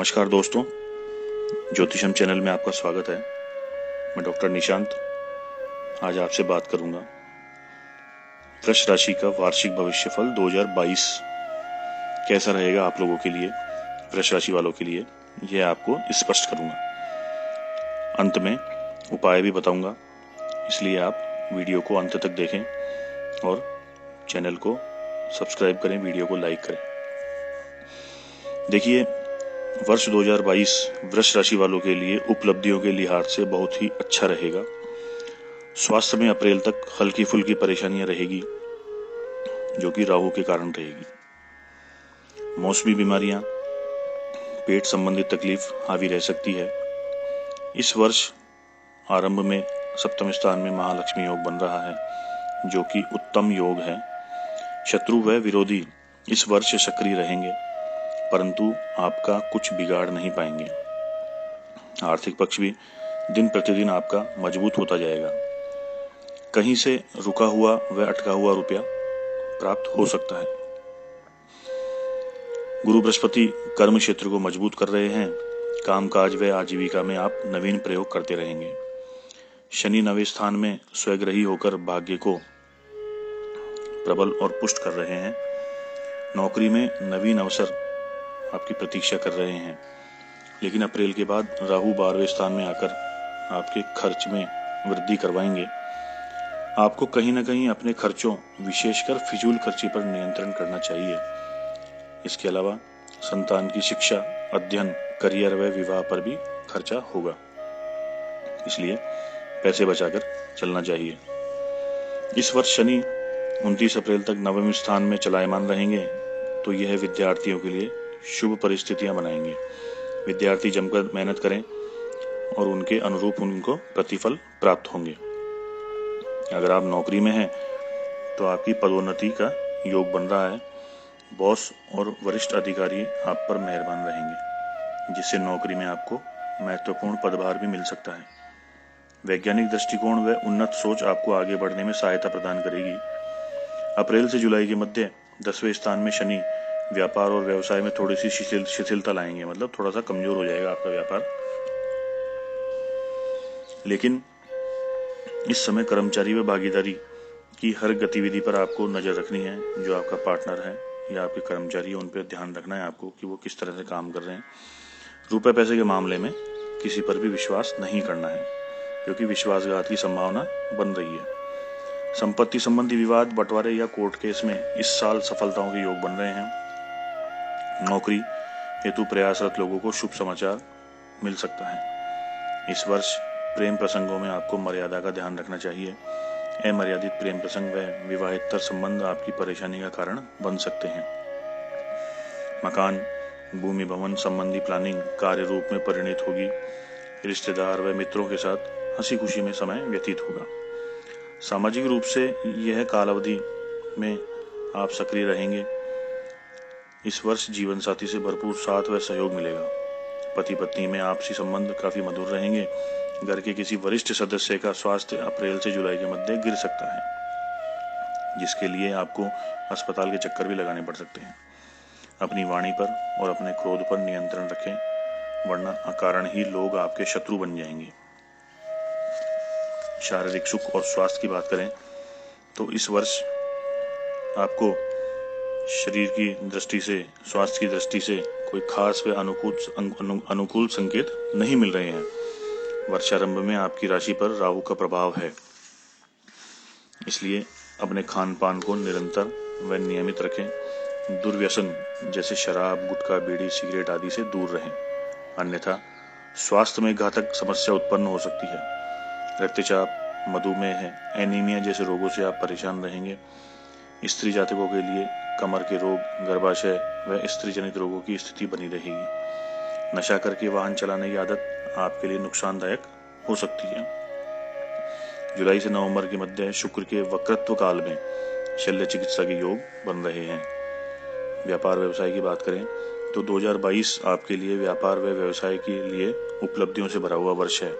नमस्कार दोस्तों, ज्योतिषम चैनल में आपका स्वागत है। मैं डॉक्टर निशांत आज आपसे बात करूंगा वृष राशि का वार्षिक भविष्यफल 2022 कैसा रहेगा आप लोगों के लिए, वृष राशि वालों के लिए, यह आपको स्पष्ट करूंगा। अंत में उपाय भी बताऊंगा, इसलिए आप वीडियो को अंत तक देखें और चैनल को सब्सक्राइब करें, वीडियो को लाइक करें। देखिए, वर्ष 2022 वृष राशि वालों के लिए उपलब्धियों के लिहाज से बहुत ही अच्छा रहेगा। स्वास्थ्य में अप्रैल तक हल्की फुल्की परेशानियां रहेगी, जो कि राहु के कारण रहेगी। मौसमी बीमारियां, पेट संबंधित तकलीफ हावी रह सकती है। इस वर्ष आरंभ में सप्तम स्थान में महालक्ष्मी योग बन रहा है, जो कि उत्तम योग है। शत्रु व विरोधी इस वर्ष सक्रिय रहेंगे, परंतु आपका कुछ बिगाड़ नहीं पाएंगे। आर्थिक पक्ष भी दिन प्रतिदिन आपका मजबूत होता जाएगा। कहीं से रुका हुआ व अटका हुआ रुपया प्राप्त हो सकता है। गुरु बृहस्पति कर्म क्षेत्र को मजबूत कर रहे हैं। कामकाज व आजीविका में आप नवीन प्रयोग करते रहेंगे। शनि नवें स्थान में स्वग्रही होकर भाग्य को प्रबल और पुष्ट कर रहे हैं। नौकरी में नवीन अवसर आपकी प्रतीक्षा कर रहे हैं, लेकिन अप्रैल के बाद राहु 12वें स्थान में आकर आपके खर्च में वृद्धि करवाएंगे। आपको कहीं ना कहीं अपने खर्चों, विशेषकर फिजूल खर्ची पर नियंत्रण करना चाहिए। इसके अलावा संतान की शिक्षा, अध्ययन, करियर व विवाह पर भी खर्चा होगा, इसलिए पैसे बचाकर चलना चाहिए। इस वर्ष शनि 29 अप्रैल तक नवम स्थान में चलायमान रहेंगे, तो यह विद्यार्थियों के लिए शुभ परिस्थितियां बनाएंगे। विद्यार्थी जमकर मेहनत करें और उनके अनुरूप उनको प्रतिफल प्राप्त होंगे। अगर आप नौकरी में हैं तो आपकी पदोन्नति का योग बन रहा है। बॉस और वरिष्ठ अधिकारी आप पर मेहरबान रहेंगे, जिससे नौकरी में आपको महत्वपूर्ण पदभार भी मिल सकता है। वैज्ञानिक दृष्टिकोण व उन्नत सोच आपको आगे बढ़ने में सहायता प्रदान करेगी। अप्रैल से जुलाई के मध्य 10वें स्थान में शनि व्यापार और व्यवसाय में थोड़ी सी शिथिलता लाएंगे, मतलब थोड़ा सा कमजोर हो जाएगा आपका व्यापार। लेकिन इस समय कर्मचारी व भागीदारी की हर गतिविधि पर आपको नजर रखनी है। जो आपका पार्टनर है या आपके कर्मचारी है, उन पर ध्यान रखना है आपको कि वो किस तरह से काम कर रहे हैं। रुपए पैसे के मामले में किसी पर भी विश्वास नहीं करना है, क्योंकि विश्वासघात की संभावना बन रही है। संपत्ति संबंधी विवाद, बंटवारे या कोर्ट केस में इस साल सफलताओं के योग बन रहे हैं। नौकरी हेतु प्रयासरत लोगों को शुभ समाचार मिल सकता है। इस वर्ष प्रेम प्रसंगों में आपको मर्यादा का ध्यान रखना चाहिए। अमर्यादित प्रेम प्रसंग व विवाहेतर संबंध आपकी परेशानी का कारण बन सकते हैं। मकान, भूमि, भवन संबंधी प्लानिंग कार्य रूप में परिणत होगी। रिश्तेदार व मित्रों के साथ हंसी खुशी में समय व्यतीत होगा। सामाजिक रूप से यह कालावधि में आप सक्रिय रहेंगे। इस वर्ष जीवन साथी से भरपूर साथ व सहयोग मिलेगा। पति पत्नी में आपसी संबंध काफी मधुर रहेंगे। घर के किसी वरिष्ठ सदस्य का स्वास्थ्य अप्रैल से जुलाई के मध्य गिर सकता है, जिसके लिए आपको अस्पताल के चक्कर भी लगाने पड़ सकते हैं। अपनी वाणी पर और अपने क्रोध पर नियंत्रण रखें, वरना अकारण ही लोग आपके शत्रु बन जाएंगे। शारीरिक सुख और स्वास्थ्य की बात करें तो इस वर्ष आपको शरीर की दृष्टि से, स्वास्थ्य की दृष्टि से कोई खास व अनुकूल संकेत नहीं मिल रहे हैं। वर्षारंभ में आपकी राशि पर राहु का प्रभाव है, इसलिए अपने खान पान को निरंतर व नियमित रखें। दुर्व्यसन जैसे शराब, गुटखा, बीड़ी, सिगरेट आदि से दूर रहें, अन्यथा स्वास्थ्य में घातक समस्या उत्पन्न हो सकती है। रक्तचाप, मधुमेह, एनीमिया जैसे रोगों से आप परेशान रहेंगे। स्त्री जातकों के लिए कमर के रोग, गर्भाशय व स्त्री जनित रोगों की स्थिति बनी रहेगी। नशा करके वाहन चलाने की आदत आपके लिए नुकसानदायक हो सकती है। जुलाई से नवंबर के मध्य शुक्र के वक्रत्व काल में शल्य चिकित्सा के योग बन रहे हैं। व्यापार व्यवसाय की बात करें तो 2022 आपके लिए व्यापार व व्यवसाय के लिए उपलब्धियों से भरा हुआ वर्ष है।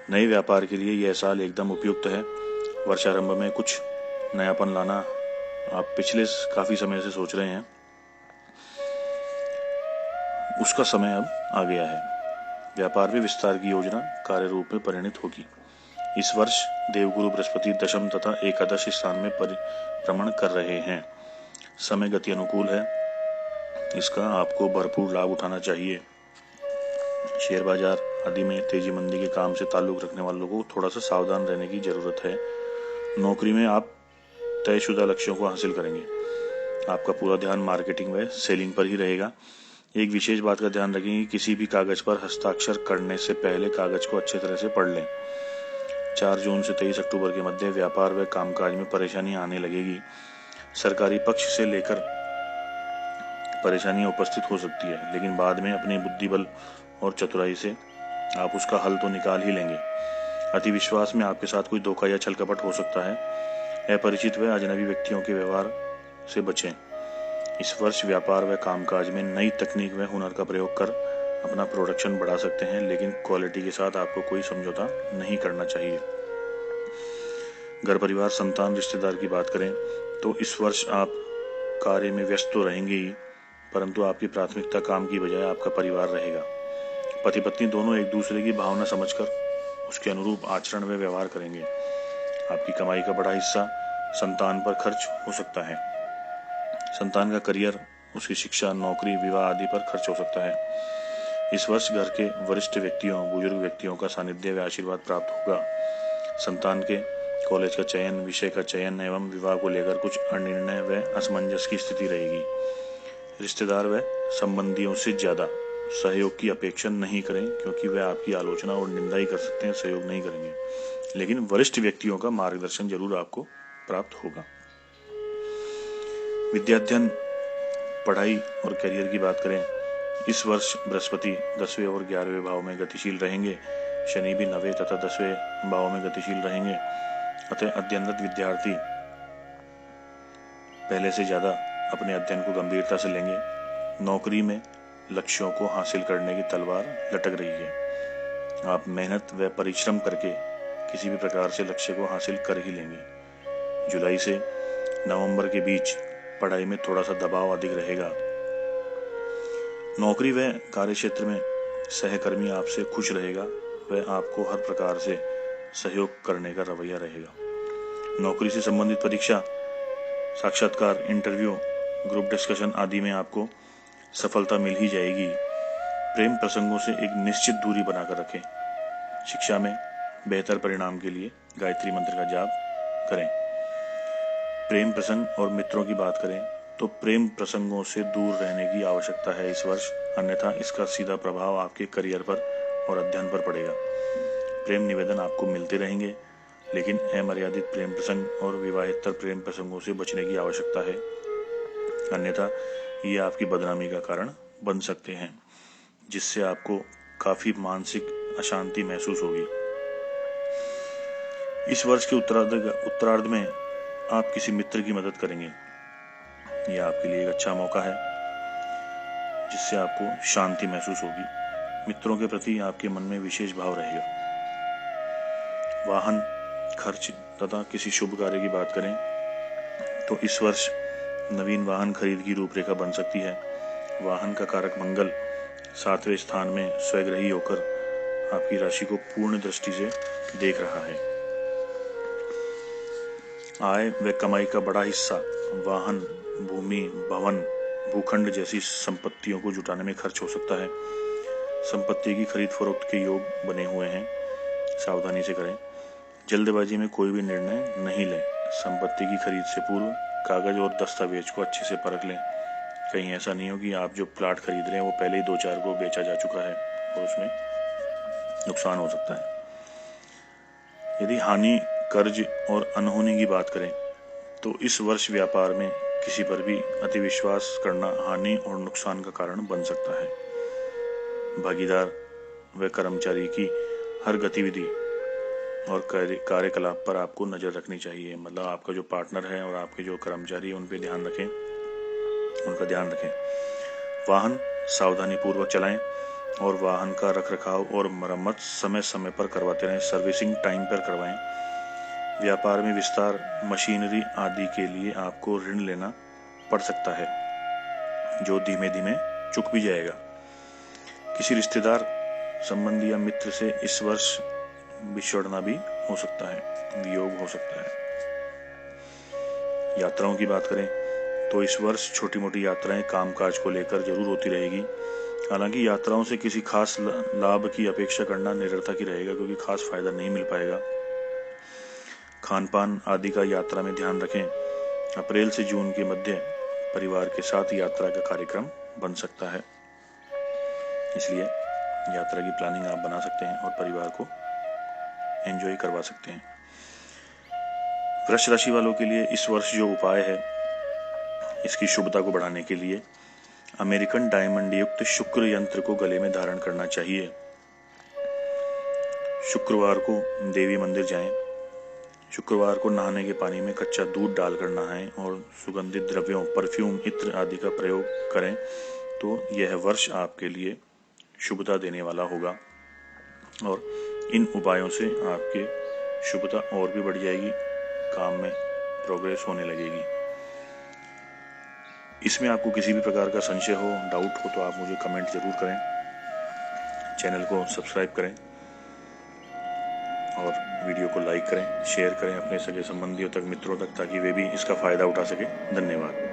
नए व्यापार के लिए यह साल एकदम उपयुक्त है। वर्षारंभ में कुछ नयापन लाना आप पिछले काफी समय से सोच रहे हैं। उसका समय अब आ गया है। व्यापार में विस्तार की योजना कार्य रूप में परिणत होगी। इस वर्ष देवगुरु बृहस्पति दशम तथा एकादश स्थान में परिभ्रमण कर रहे हैं। समय गति अनुकूल है, इसका आपको भरपूर लाभ उठाना चाहिए। शेयर बाजार आदि में तेजी मंदी के काम से ताल्लुक रखने वालों को थोड़ा सा सावधान रहने की जरूरत है। नौकरी में आप तयशुदा लक्ष्यों को हासिल करेंगे। आपका पूरा ध्यान मार्केटिंग व सेलिंग पर ही रहेगा। एक विशेष बात का ध्यान रखें कि किसी भी कागज पर हस्ताक्षर करने से पहले कागज को अच्छे तरह से पढ़ लें। 4 जून से 23 अक्टूबर के मध्य व्यापार व कामकाज में परेशानी आने लगेगी। सरकारी पक्ष से लेकर परेशानियां उपस्थित हो सकती है, लेकिन बाद में अपनी बुद्धि बल और चतुराई से आप उसका हल तो निकाल ही लेंगे। अति विश्वास में आपके साथ कोई धोखा या छल कपट हो सकता है। अपरिचित व अजनबी व्यक्तियों के व्यवहार से बचें। इस वर्ष व्यापार व कामकाज में नई तकनीक व हुनर का प्रयोग कर अपना प्रोडक्शन बढ़ा सकते हैं, लेकिन क्वालिटी के साथ आपको कोई समझौता नहीं करना चाहिए। घर परिवार संतान रिश्तेदार की बात करें तो इस वर्ष आप कार्य में व्यस्त तो रहेंगे ही, परंतु आपकी प्राथमिकता काम की बजाय आपका परिवार रहेगा। पति पत्नी दोनों एक दूसरे की भावना समझकर उसके अनुरूप आचरण व व्यवहार करेंगे। आपकी कमाई का बड़ा हिस्सा संतान पर खर्च हो सकता है। संतान का करियर, उसकी शिक्षा, नौकरी, विवाह आदि पर खर्च हो सकता है। इस वर्ष घर के वरिष्ठ व्यक्तियों, बुजुर्ग व्यक्तियों का सानिध्य व आशीर्वाद प्राप्त होगा। संतान के कॉलेज का चयन, विषय का चयन एवं विवाह को लेकर कुछ अनिर्णय व असमंजस की स्थिति रहेगी। रिश्तेदार व संबंधियों से ज्यादा सहयोग की अपेक्षा नहीं करें, क्योंकि वे आपकी आलोचना और निंदा ही कर सकते हैं, सहयोग नहीं करेंगे। लेकिन वरिष्ठ व्यक्तियों का मार्गदर्शन जरूर आपको प्राप्त होगा। विद्याध्ययन, पढ़ाई और करियर की बात करें, इस वर्ष बृहस्पति 10वें और 11वें भाव में गतिशील रहेंगे। शनि भी 9वें तथा 10वें भाव में गतिशील रहेंगे। अतः अध्ययनरत विद्यार्थी पहले से ज्यादा अपने अध्ययन को गंभीरता से लेंगे। नौकरी में लक्ष्यों को हासिल करने की तलवार लटक रही है। आप मेहनत व परिश्रम करके किसी भी प्रकार से लक्ष्य को हासिल कर ही लेंगे। जुलाई से नवंबर के बीच पढ़ाई में थोड़ा सा दबाव अधिक रहेगा। नौकरी व कार्य क्षेत्र में सहकर्मी आपसे खुश रहेगा व आपको हर प्रकार से सहयोग करने का रवैया रहेगा। नौकरी से संबंधित परीक्षा, साक्षात्कार, इंटरव्यू, ग्रुप डिस्कशन आदि में आपको सफलता मिल ही जाएगी। प्रेम प्रसंगों से एक निश्चित दूरी बनाकर रखें। शिक्षा में बेहतर परिणाम के लिए गायत्री मंत्र का जाप करें। प्रेम प्रसंग और मित्रों की बात करें तो प्रेम प्रसंगों से दूर रहने की आवश्यकता है इस वर्ष, अन्यथा इसका सीधा प्रभाव आपके करियर पर और अध्ययन पर पड़ेगा। प्रेम निवेदन आपको मिलते रहेंगे, लेकिन अमर्यादित प्रेम प्रसंग और विवाहेतर प्रेम प्रसंगों से बचने की आवश्यकता है, अन्यथा ये आपकी बदनामी का कारण बन सकते हैं, जिससे आपको काफी मानसिक अशांति महसूस होगी। इस वर्ष के उत्तरार्ध में आप किसी मित्र की मदद करेंगे। यह आपके लिए एक अच्छा मौका है, जिससे आपको शांति महसूस होगी। मित्रों के प्रति आपके मन में विशेष भाव रहेगा। वाहन खर्च तथा किसी शुभ कार्य की बात करें तो इस वर्ष नवीन वाहन खरीद की रूपरेखा बन सकती है। वाहन का कारक मंगल 7वें स्थान में स्वग्रही होकर आपकी राशि को पूर्ण दृष्टि से देख रहा है। आय व कमाई का बड़ा हिस्सा वाहन, भूमि, भवन, भूखंड जैसी संपत्तियों को जुटाने में खर्च हो सकता है। संपत्ति की खरीद फरोख्त के योग बने हुए हैं, सावधानी से करें। जल्दबाजी में कोई भी निर्णय नहीं लें। संपत्ति की खरीद से पूर्व कागज और दस्तावेज को अच्छे से परख लें। कहीं ऐसा नहीं हो कि आप जो प्लाट खरीद रहे हैं वो पहले ही 2-4 को बेचा जा चुका है और उसमें नुकसान हो सकता है। यदि हानि, कर्ज और अनहोनी की बात करें तो इस वर्ष व्यापार में किसी पर भी अति विश्वास करना हानि और नुकसान का कारण बन सकता है। भागीदार व कर्मचारी की हर गतिविधि और कार्यकलाप पर आपको नजर रखनी चाहिए। मतलब आपका जो पार्टनर है और आपके जो कर्मचारी हैं उन पे ध्यान रखें, उनका ध्यान रखें। वाहन सावधानी पूर्वक चलाएं और वाहन का रखरखाव और मरम्मत समय समय पर करवाते रहें। सर्विसिंग टाइम पर करवाएं। व्यापार में विस्तार, मशीनरी आदि के लिए आपको ऋण लेना पड़ सकता है, जो धीमे धीमे चुक भी जाएगा। किसी रिश्तेदार, संबंधी या मित्र से इस वर्ष बिछड़ना भी हो सकता है, वियोग हो सकता है। यात्राओं की बात करें तो इस वर्ष छोटी मोटी यात्राएं कामकाज को लेकर जरूर होती रहेगी। हालांकि यात्राओं से किसी खास लाभ की अपेक्षा करना निरर्थक ही रहेगा, क्योंकि खास फायदा नहीं मिल पाएगा। खान पान आदि का यात्रा में ध्यान रखें। अप्रैल से जून के मध्य परिवार के साथ यात्रा का कार्यक्रम बन सकता है, इसलिए यात्रा की प्लानिंग आप बना सकते हैं और परिवार को एंजॉय करवा सकते हैं। वृष राशि वालों के लिए इस वर्ष जो उपाय है, इसकी शुभता को बढ़ाने के लिए अमेरिकन डायमंड युक्त शुक्र यंत्र को गले में धारण करना चाहिए। शुक्रवार को देवी मंदिर जाएं। शुक्रवार को नहाने के पानी में कच्चा दूध डालकर नहाएं और सुगंधित द्रव्यों, परफ्यूम, इत्र आदि का प्रयोग करें तो यह वर्ष आपके लिए शुभता देने वाला होगा और इन उपायों से आपके शुभता और भी बढ़ जाएगी, काम में प्रोग्रेस होने लगेगी। इसमें आपको किसी भी प्रकार का संशय हो, डाउट हो तो आप मुझे कमेंट जरूर करें। चैनल को सब्सक्राइब करें और वीडियो को लाइक करें, शेयर करें अपने सगे संबंधियों तक, मित्रों तक, ताकि वे भी इसका फायदा उठा सके। धन्यवाद।